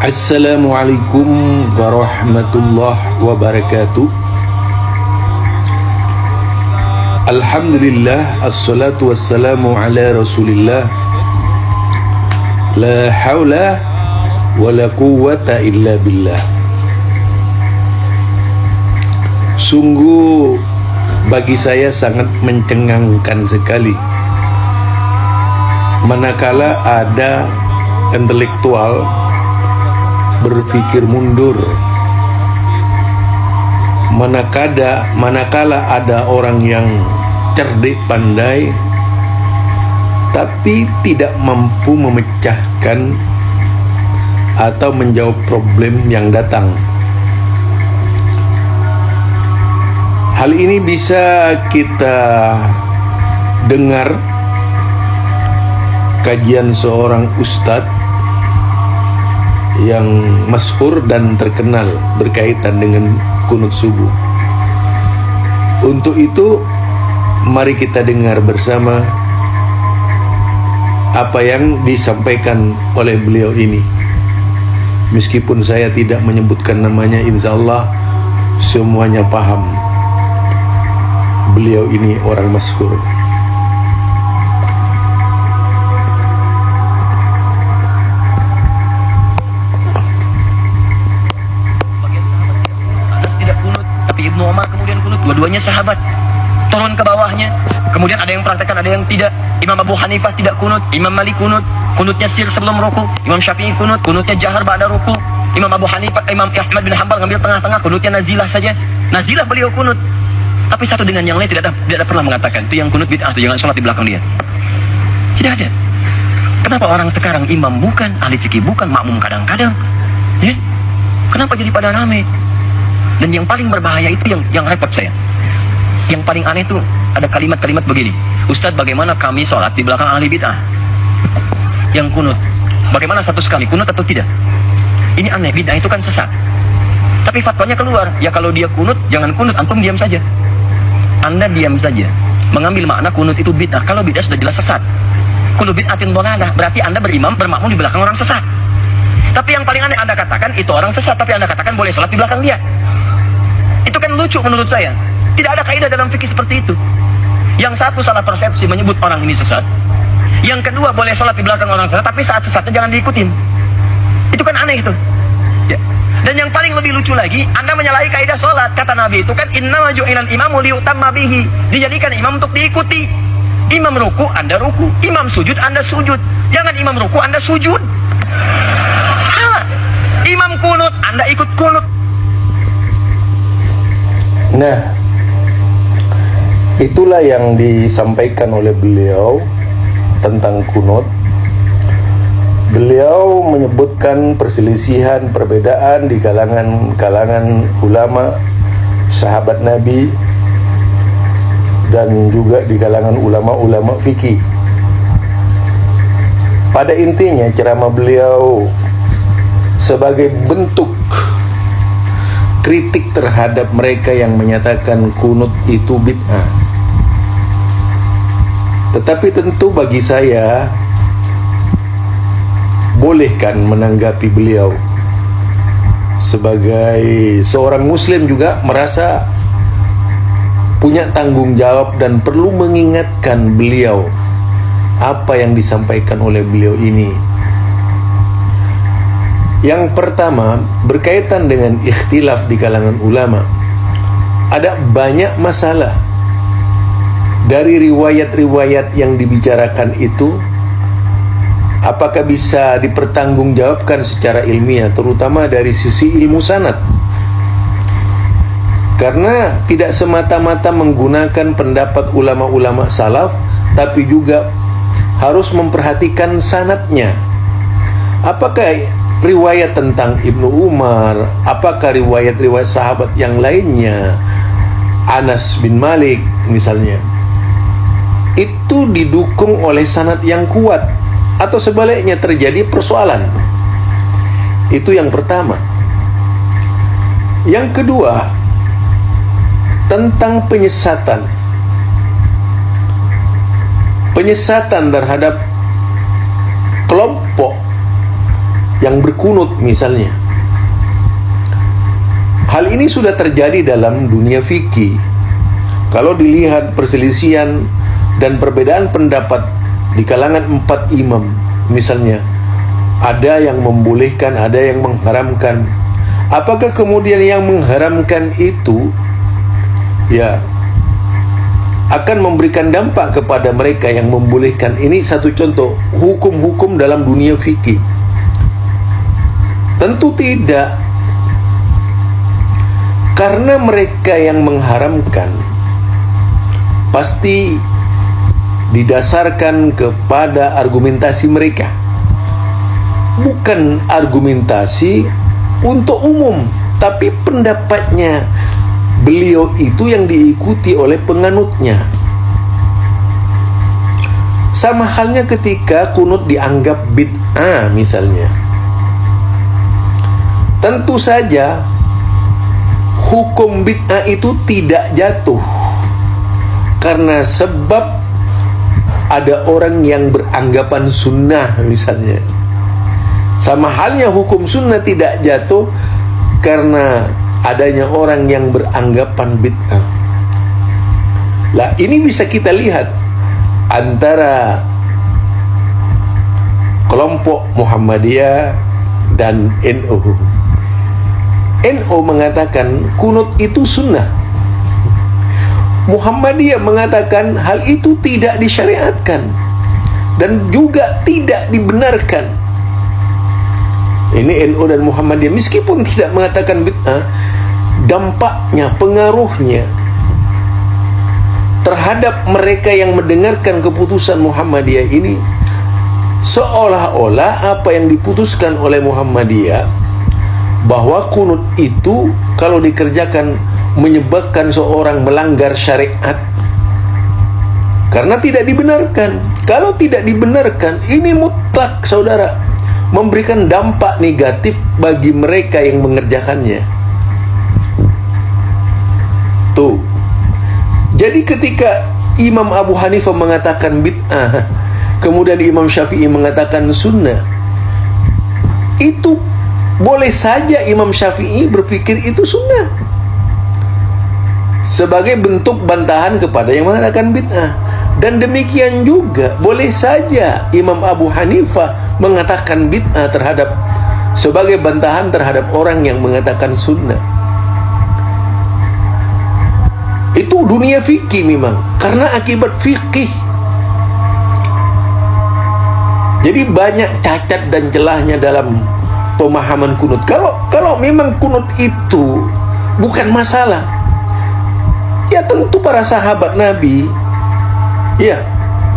Assalamualaikum warahmatullahi wabarakatuh. Alhamdulillah, assalatu wassalamu ala rasulillah. La hawla wa la quwwata illa billah. Sungguh bagi saya sangat mencengangkan sekali manakala ada intelektual berpikir mundur, manakala ada orang yang cerdik pandai tapi tidak mampu memecahkan atau menjawab problem yang datang. Hal ini bisa kita dengar kajian seorang ustadz yang masyhur dan terkenal berkaitan dengan kunut subuh. Untuk itu, mari kita dengar bersama apa yang disampaikan oleh beliau ini. Meskipun saya tidak menyebutkan namanya, insya Allah semuanya paham. Beliau ini orang masyhur. Ibnu Umar kemudian kunut, dua-duanya sahabat. Turun ke bawahnya, kemudian ada yang praktekkan, ada yang tidak. Imam Abu Hanifah tidak kunut, Imam Malik kunut, kunutnya sir sebelum ruku. Imam Syafi'i kunut, kunutnya jahar ba'da ruku. Imam Abu Hanifah, Imam Ahmad bin Hanbal ngambil tengah-tengah, kunutnya nazilah saja. Nazilah beliau kunut. Tapi satu dengan yang lain tidak ada pernah mengatakan itu yang kunut bid'ah, itu jangan sholat di belakang dia. Tidak ada. Kenapa orang sekarang imam bukan, ahli fikih bukan, makmum kadang-kadang, ya? Kenapa jadi pada rame? Dan yang paling berbahaya itu yang repot saya. Yang paling aneh itu ada kalimat-kalimat begini. Ustadz, bagaimana kami sholat di belakang ahli bid'ah yang kunut? Bagaimana satu sekali kunut atau tidak? Ini aneh, bid'ah itu kan sesat. Tapi fatwanya keluar, ya kalau dia kunut, jangan kunut, antum diam saja. Anda diam saja, mengambil makna kunut itu bid'ah. Kalau bid'ah sudah jelas sesat. Kullu bid'atin dhalalah, berarti Anda bermakmum di belakang orang sesat. Tapi yang paling aneh, Anda katakan itu orang sesat, tapi Anda katakan boleh sholat di belakang dia. Itu kan lucu menurut saya. Tidak ada kaidah dalam fikih seperti itu. Yang satu salah persepsi menyebut orang ini sesat. Yang kedua boleh sholat di belakang orang sesat, tapi saat sesatnya jangan diikutin. Itu kan aneh itu. Ya. Dan yang paling lebih lucu lagi, Anda menyalahi kaidah sholat. Kata Nabi itu kan, innama ju'ilal imamu liyutamma bihi. Dijadikan imam untuk diikuti. Imam ruku, Anda ruku. Imam sujud, Anda sujud. Jangan imam ruku, Anda sujud. Salah. Imam kunut, Anda ikut kunut. Nah, itulah yang disampaikan oleh beliau tentang kunut. Beliau menyebutkan perselisihan, perbedaan di kalangan ulama, sahabat Nabi, dan juga di kalangan ulama-ulama fikih. Pada intinya ceramah beliau sebagai bentuk kritik terhadap mereka yang menyatakan kunut itu bid'ah. Tetapi tentu bagi saya, bolehkan menanggapi beliau sebagai seorang muslim juga merasa punya tanggung jawab dan perlu mengingatkan beliau apa yang disampaikan oleh beliau ini. Yang pertama, berkaitan dengan ikhtilaf di kalangan ulama. Ada banyak masalah dari riwayat-riwayat yang dibicarakan itu. Apakah bisa dipertanggungjawabkan secara ilmiah, terutama dari sisi ilmu sanad? Karena tidak semata-mata menggunakan pendapat ulama-ulama salaf, tapi juga harus memperhatikan sanadnya. Apakah riwayat tentang Ibnu Umar, apakah riwayat-riwayat sahabat yang lainnya, Anas bin Malik misalnya, itu didukung oleh sanad yang kuat, atau sebaliknya terjadi persoalan? Itu yang pertama. Yang kedua, tentang penyesatan terhadap kelompok yang berkunut misalnya. Hal ini sudah terjadi dalam dunia fikih. Kalau dilihat perselisihan dan perbedaan pendapat di kalangan 4 imam, misalnya ada yang membolehkan, ada yang mengharamkan. Apakah kemudian yang mengharamkan itu ya akan memberikan dampak kepada mereka yang membolehkan? Ini satu contoh hukum-hukum dalam dunia fikih. Tentu tidak, karena mereka yang mengharamkan pasti didasarkan kepada argumentasi mereka, bukan argumentasi untuk umum, tapi pendapatnya beliau itu yang diikuti oleh penganutnya. Sama halnya ketika kunut dianggap bid'ah misalnya. Tentu saja hukum bid'ah itu tidak jatuh karena sebab ada orang yang beranggapan sunnah misalnya. Sama halnya hukum sunnah tidak jatuh karena adanya orang yang beranggapan bid'ah. Lah, ini bisa kita lihat antara kelompok Muhammadiyah dan NU. NU mengatakan kunut itu sunnah. Muhammadiyah mengatakan hal itu tidak disyariatkan dan juga tidak dibenarkan. Ini NU dan Muhammadiyah meskipun tidak mengatakan bid'ah, dampaknya, pengaruhnya terhadap mereka yang mendengarkan keputusan Muhammadiyah ini seolah-olah apa yang diputuskan oleh Muhammadiyah bahwa kunut itu kalau dikerjakan menyebabkan seorang melanggar syariat karena tidak dibenarkan. Kalau tidak dibenarkan, ini mutlak saudara memberikan dampak negatif bagi mereka yang mengerjakannya. Tuh. Jadi ketika Imam Abu Hanifah mengatakan bid'ah, kemudian Imam Syafi'i mengatakan sunnah, itu boleh saja Imam Syafi'i berpikir itu sunnah sebagai bentuk bantahan kepada yang mengatakan bid'ah. Dan demikian juga boleh saja Imam Abu Hanifah mengatakan bid'ah sebagai bantahan terhadap orang yang mengatakan sunnah. Itu dunia fikih memang, karena akibat fikih. Jadi banyak cacat dan celahnya dalam pemahaman kunut. Kalau memang kunut itu bukan masalah, ya tentu para sahabat Nabi, ya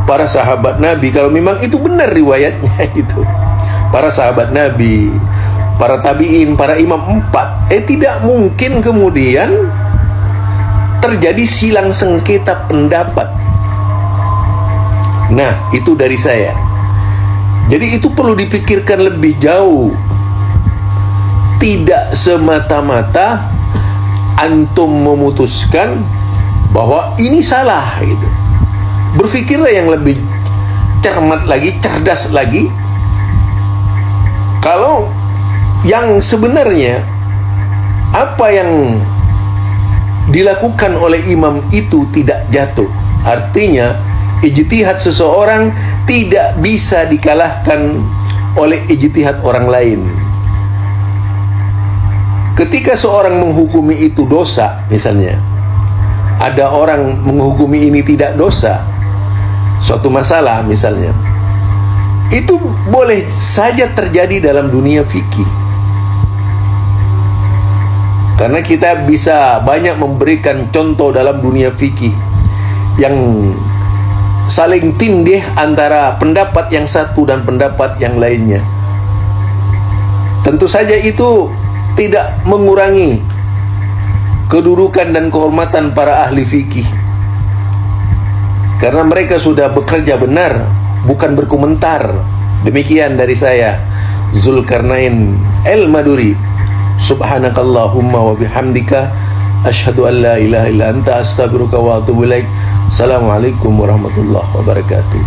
para sahabat Nabi, kalau memang itu benar riwayatnya itu, para sahabat Nabi, para tabi'in, para imam 4, tidak mungkin kemudian terjadi silang sengketa pendapat. Nah, itu dari saya. Jadi itu perlu dipikirkan lebih jauh. Tidak semata-mata antum memutuskan bahwa ini salah gitu. Berpikirlah yang lebih cermat lagi, cerdas lagi. Kalau yang sebenarnya apa yang dilakukan oleh imam itu tidak jatuh, artinya ijtihad seseorang tidak bisa dikalahkan oleh ijtihad orang lain. Ketika seorang menghukumi itu dosa, misalnya ada orang menghukumi ini tidak dosa, suatu masalah misalnya, itu boleh saja terjadi dalam dunia fikih. Karena kita bisa banyak memberikan contoh dalam dunia fikih yang saling tindih antara pendapat yang satu dan pendapat yang lainnya. Tentu saja itu tidak mengurangi kedudukan dan kehormatan para ahli fikih, karena mereka sudah bekerja benar, bukan berkomentar. Demikian dari saya, Zulkarnain El-Maduri. Subhanakallahumma wa bihamdika asyhadu an la ilaha illa anta astaghfiruka wa atubu ilaik. Assalamualaikum warahmatullahi wabarakatuh.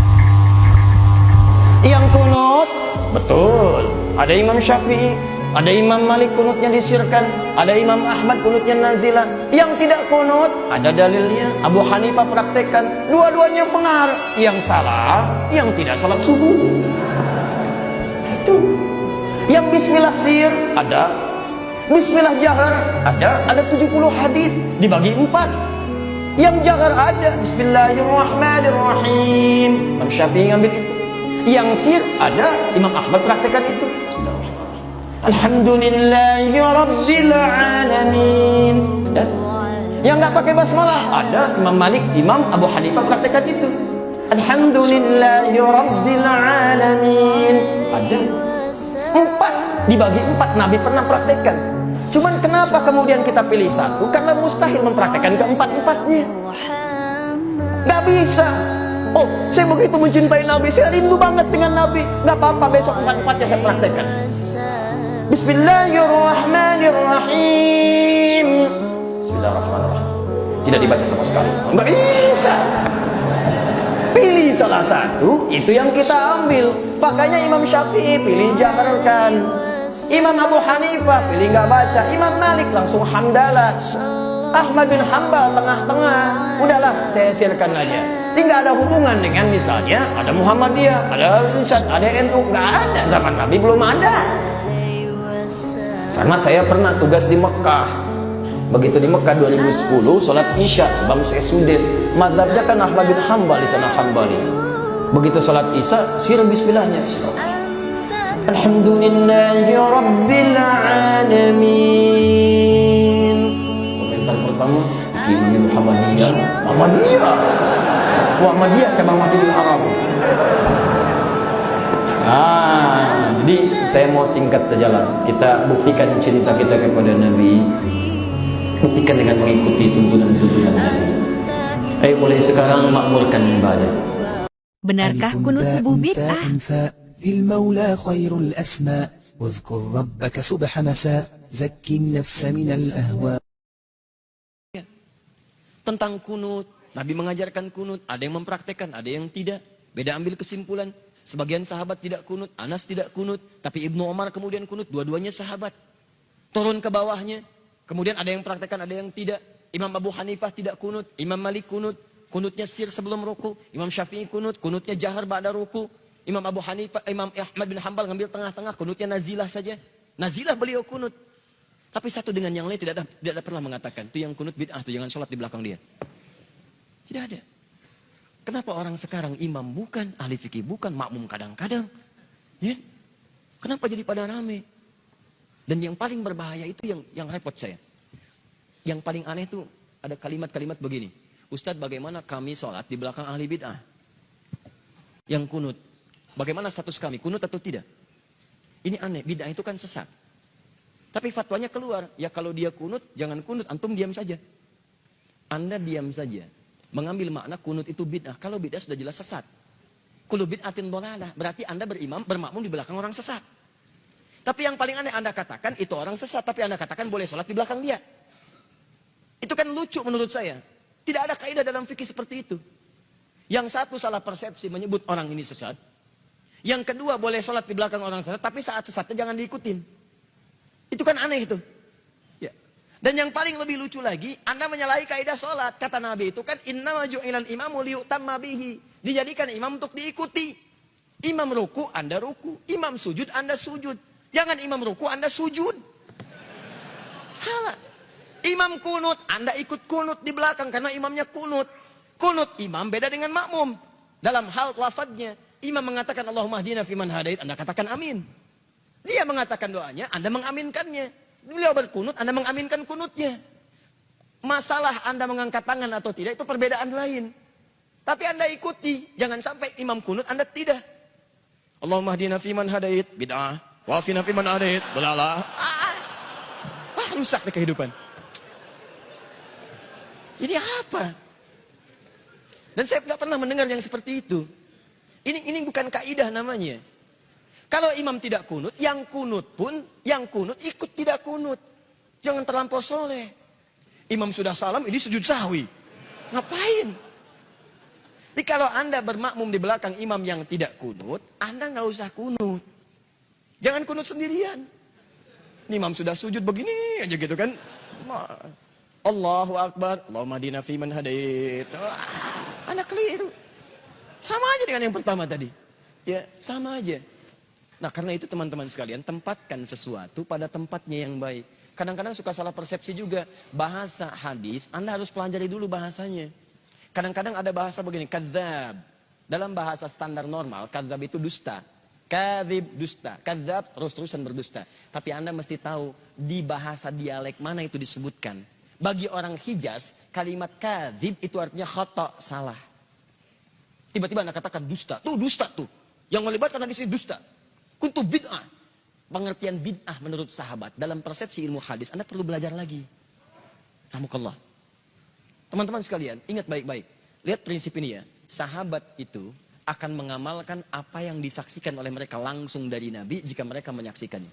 Yang kunut betul. ada Imam Syafi'i, ada Imam Malik kunutnya disirkan, ada Imam Ahmad kunutnya nazilah. Yang tidak kunut, ada dalilnya. Abu Hanifah praktekkan, dua-duanya benar. Yang salah, yang tidak salat subuh. Itu. Yang bismillah sir, ada. Bismillah jahar, ada 70 hadis dibagi 4. Yang jahar ada Bismillahirrahmanirrahim. Imam Syafi'i ngambil itu. Yang sir ada, Imam Ahmad praktekkan itu. Alhamdulillahi Rabbil Alamin. Dan yang nggak pakai basmalah ada Imam Malik, Imam Abu Hanifah praktekkan itu. Alhamdulillahi Rabbil Alamin. Ada 4 dibagi 4. Nabi pernah praktekkan. Cuman kenapa kemudian kita pilih satu? Karena mustahil mempraktekkan keempat-empatnya. Gak bisa. Oh, saya begitu mencintai Nabi, saya rindu banget dengan Nabi. Gak apa-apa, besok 4-empatnya saya praktekkan. Bismillahirrahmanirrahim. Bismillahirrahmanirrahim. Tidak dibaca sama sekali. Gak bisa. Pilih salah satu, itu yang kita ambil. Makanya Imam Syafi'i pilih jaharkan. Imam Abu Hanifah pilih nggak baca. Imam Malik langsung hamdalah. Ahmad bin Hanbal tengah-tengah. Udahlah, saya sirkan aja. Tidak ada hubungan dengan misalnya ada Muhammadiyah, ada Al-Isyad, ada NU. Nggak ada, zaman Nabi belum ada. Sama saya pernah tugas di Mekah. Begitu di Mekah 2010, sholat Isya, Bang Sudes. Madzhabnya kan Ahmad bin Hanbal di sana Hanbali. Begitu sholat Isya, sir bismillahnya. Alhamdulillahi Rabbil Alamin. Komentar pertama, Imam Muhammadiyah cabang Masjidil Haram. Jadi saya mau singkat sajalah. Kita buktikan cinta kita kepada Nabi. Buktikan dengan mengikuti tuntunan-tuntunan Nabi. Ayo mulai sekarang makmurkan ibadah. Benarkah kunut subuh bid'ah? للمولى خير الأسماء واذكر ربك صبح مساء زكي النفس من الأهواء. Tentang kunut, Nabi mengajarkan kunut, ada yang mempraktekkan, ada yang tidak. Beda ambil kesimpulan. Sebagian sahabat tidak kunut, Anas tidak kunut, tapi Ibnu Umar kemudian kunut, dua-duanya sahabat. Turun ke bawahnya, kemudian ada yang praktekkan, ada yang tidak. Imam Abu Hanifah tidak kunut, Imam Malik kunut, kunutnya sir sebelum ruku. Imam Syafi'i kunut, kunutnya jahar ba'da ruku. Imam Abu Hanifah, Imam Ahmad bin Hanbal ngambil tengah-tengah, kunutnya nazilah saja. Nazilah beliau kunut. Tapi satu dengan yang lain tidak ada pernah mengatakan, itu yang kunut bid'ah, itu jangan sholat di belakang dia. Tidak ada. Kenapa orang sekarang imam bukan, ahli fikih bukan, makmum kadang-kadang. Ya? Kenapa jadi pada rame? Dan yang paling berbahaya itu yang repot saya. Yang paling aneh itu ada kalimat-kalimat begini. Ustadz, bagaimana kami sholat di belakang ahli bid'ah? Yang kunut. Bagaimana status kami, kunut atau tidak? Ini aneh, bid'ah itu kan sesat. Tapi fatwanya keluar, ya kalau dia kunut, jangan kunut, antum diam saja. Anda diam saja. Mengambil makna kunut itu bid'ah. Kalau bid'ah sudah jelas sesat. Kullu bid'atin dhalalah, berarti Anda bermakmum di belakang orang sesat. Tapi yang paling aneh Anda katakan, itu orang sesat, tapi Anda katakan boleh sholat di belakang dia. Itu kan lucu menurut saya. Tidak ada kaidah dalam fikih seperti itu. Yang satu salah persepsi menyebut orang ini sesat. Yang kedua boleh sholat di belakang orang sesat, tapi saat sesatnya jangan diikutin. Itu kan aneh itu. Ya. Dan yang paling lebih lucu lagi, Anda menyalahi kaidah sholat. Kata Nabi itu kan, innama ju'ilal imamu liyutamma bihi. Dijadikan imam untuk diikuti. Imam ruku, Anda ruku. Imam sujud, Anda sujud. Jangan imam ruku, Anda sujud. Salah. Imam kunut, Anda ikut kunut di belakang karena imamnya kunut. Kunut imam beda dengan makmum. Dalam hal lafadznya, imam mengatakan Allahumma hdina fiman hadait, Anda katakan amin. Dia mengatakan doanya, Anda mengaminkannya. Beliau berkunut, Anda mengaminkan kunutnya. Masalah Anda mengangkat tangan atau tidak, itu perbedaan lain. Tapi Anda ikuti, jangan sampai imam kunut, Anda tidak. Allahumma hdina fiman hadait, bid'ah. Wafina fiman hadait, belalah. Rusak deh kehidupan. Ini apa? Dan saya nggak pernah mendengar yang seperti itu. Ini bukan kaidah namanya. Kalau imam tidak kunut, yang kunut ikut tidak kunut. Jangan terlampau soleh. Imam sudah salam, ini sujud sahwi. Ngapain? Jadi kalau Anda bermakmum di belakang imam yang tidak kunut, Anda nggak usah kunut. Jangan kunut sendirian. Ini imam sudah sujud begini aja gitu kan. Allahu Akbar, Allahumma hadina fiman hadait. Anda keliru. Sama aja dengan yang pertama tadi. Ya, sama aja. Nah, karena itu teman-teman sekalian, tempatkan sesuatu pada tempatnya yang baik. Kadang-kadang suka salah persepsi juga. Bahasa hadis, Anda harus pelajari dulu bahasanya. Kadang-kadang ada bahasa begini, kadzab. Dalam bahasa standar normal, kadzab itu dusta. Kadzib dusta, kadzab terus-terusan berdusta. Tapi Anda mesti tahu di bahasa dialek mana itu disebutkan. Bagi orang Hijaz, kalimat kadzib itu artinya khata, salah. Tiba-tiba Anda katakan dusta, tuh dusta tuh. Yang melibatkan di sini dusta. Kuntu bid'ah. Pengertian bid'ah menurut sahabat dalam persepsi ilmu hadis Anda perlu belajar lagi. Rahmukallah. Teman-teman sekalian, ingat baik-baik. Lihat prinsip ini ya. Sahabat itu akan mengamalkan apa yang disaksikan oleh mereka langsung dari Nabi jika mereka menyaksikannya.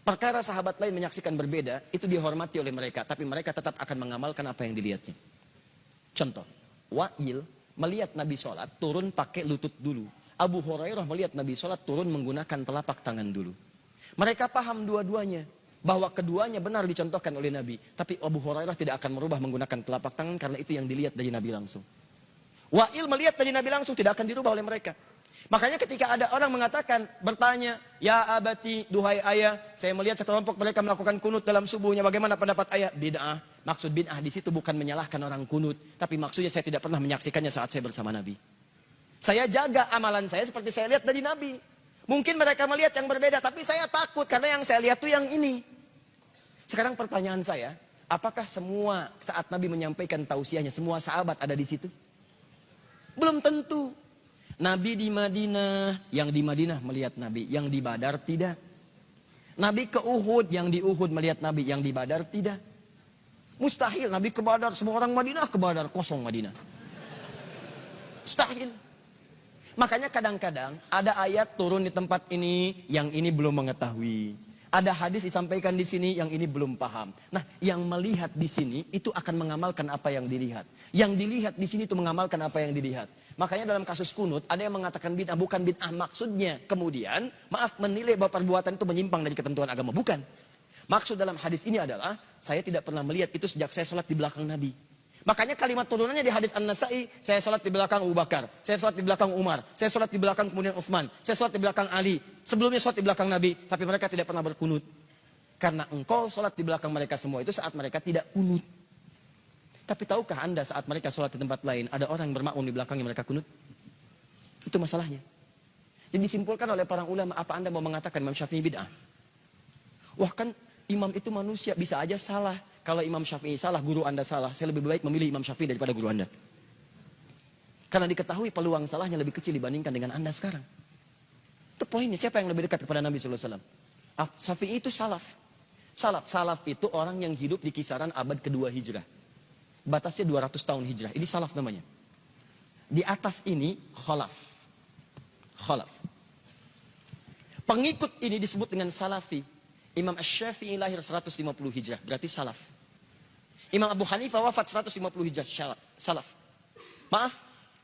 Perkara sahabat lain menyaksikan berbeda, itu dihormati oleh mereka, tapi mereka tetap akan mengamalkan apa yang dilihatnya. Contoh, Wa'il melihat Nabi sholat, turun pakai lutut dulu. Abu Hurairah melihat Nabi sholat, turun menggunakan telapak tangan dulu. Mereka paham dua-duanya, bahwa keduanya benar dicontohkan oleh Nabi. Tapi Abu Hurairah tidak akan merubah menggunakan telapak tangan, karena itu yang dilihat dari Nabi langsung. Wa'il melihat dari Nabi langsung, tidak akan dirubah oleh mereka. Makanya ketika ada orang mengatakan, bertanya, ya abati, duhai ayah, saya melihat sekelompok mereka melakukan kunut dalam subuhnya, bagaimana pendapat ayah? Bid'ah. Maksud bid'ah di situ bukan menyalahkan orang kunut, tapi maksudnya saya tidak pernah menyaksikannya saat saya bersama Nabi. Saya jaga amalan saya seperti saya lihat dari Nabi. Mungkin mereka melihat yang berbeda, tapi saya takut karena yang saya lihat itu yang ini. Sekarang pertanyaan saya, apakah semua saat Nabi menyampaikan tausiahnya, semua sahabat ada di situ? Belum tentu. Nabi di Madinah, yang di Madinah melihat Nabi, yang di Badar tidak. Nabi ke Uhud, yang di Uhud melihat Nabi, yang di Badar tidak. Mustahil Nabi ke Badar, semua orang Madinah ke Badar, kosong Madinah. Mustahil. Makanya kadang-kadang ada ayat turun di tempat ini, yang ini belum mengetahui. Ada hadis disampaikan di sini, yang ini belum paham. Nah, yang melihat di sini itu akan mengamalkan apa yang dilihat. Yang dilihat di sini itu mengamalkan apa yang dilihat. Makanya dalam kasus kunut ada yang mengatakan bid'ah, bukan bid'ah maksudnya. Kemudian, maaf, menilai bahwa perbuatan itu menyimpang dari ketentuan agama, bukan. Maksud dalam hadis ini adalah saya tidak pernah melihat itu sejak saya sholat di belakang Nabi. Makanya kalimat turunannya di hadis An-Nasai, saya sholat di belakang Abu Bakar, saya sholat di belakang Umar, saya sholat di belakang kemudian Utsman, saya sholat di belakang Ali, sebelumnya sholat di belakang Nabi, tapi mereka tidak pernah berkunut. Karena engkau sholat di belakang mereka semua itu saat mereka tidak kunut. Tapi tahukah Anda saat mereka sholat di tempat lain, ada orang yang bermakmum di belakangnya mereka kunut? Itu masalahnya. Jadi disimpulkan oleh para ulama, apa Anda mau mengatakan Imam Syafi'i bid'ah? Wah, kan imam itu manusia, bisa aja salah. Kalau Imam Syafi'i salah, guru Anda salah, saya lebih baik memilih Imam Syafi'i daripada guru Anda. Karena diketahui peluang salahnya lebih kecil dibandingkan dengan Anda sekarang. Itu poinnya, siapa yang lebih dekat kepada Nabi SAW? Syafi'i itu salaf. Salaf itu orang yang hidup di kisaran abad kedua hijrah. Batasnya 200 tahun hijrah. Ini salaf namanya. Di atas ini khalaf. Pengikut ini disebut dengan salafi. Imam Asy-Syafi'i lahir 150 hijrah, berarti salaf. Imam Abu Hanifah wafat 150 hijrah, salaf. Maaf,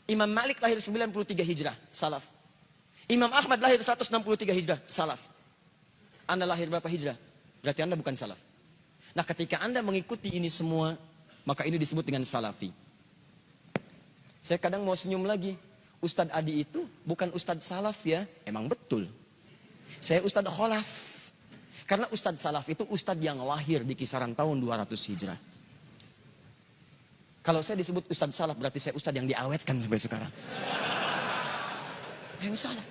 Imam Malik lahir 93 hijrah, salaf. Imam Ahmad lahir 163 hijrah, salaf. Anda lahir berapa hijrah? Berarti Anda bukan salaf. Nah, ketika Anda mengikuti ini semua, maka ini disebut dengan salafi. Saya kadang mau senyum lagi. Ustadz Adi itu bukan Ustadz salaf ya. Emang betul. Saya Ustadz kholaf. Karena Ustadz salaf itu Ustadz yang lahir di kisaran tahun 200 hijrah. Kalau saya disebut Ustadz salaf berarti saya Ustadz yang diawetkan sampai sekarang. Yang salah.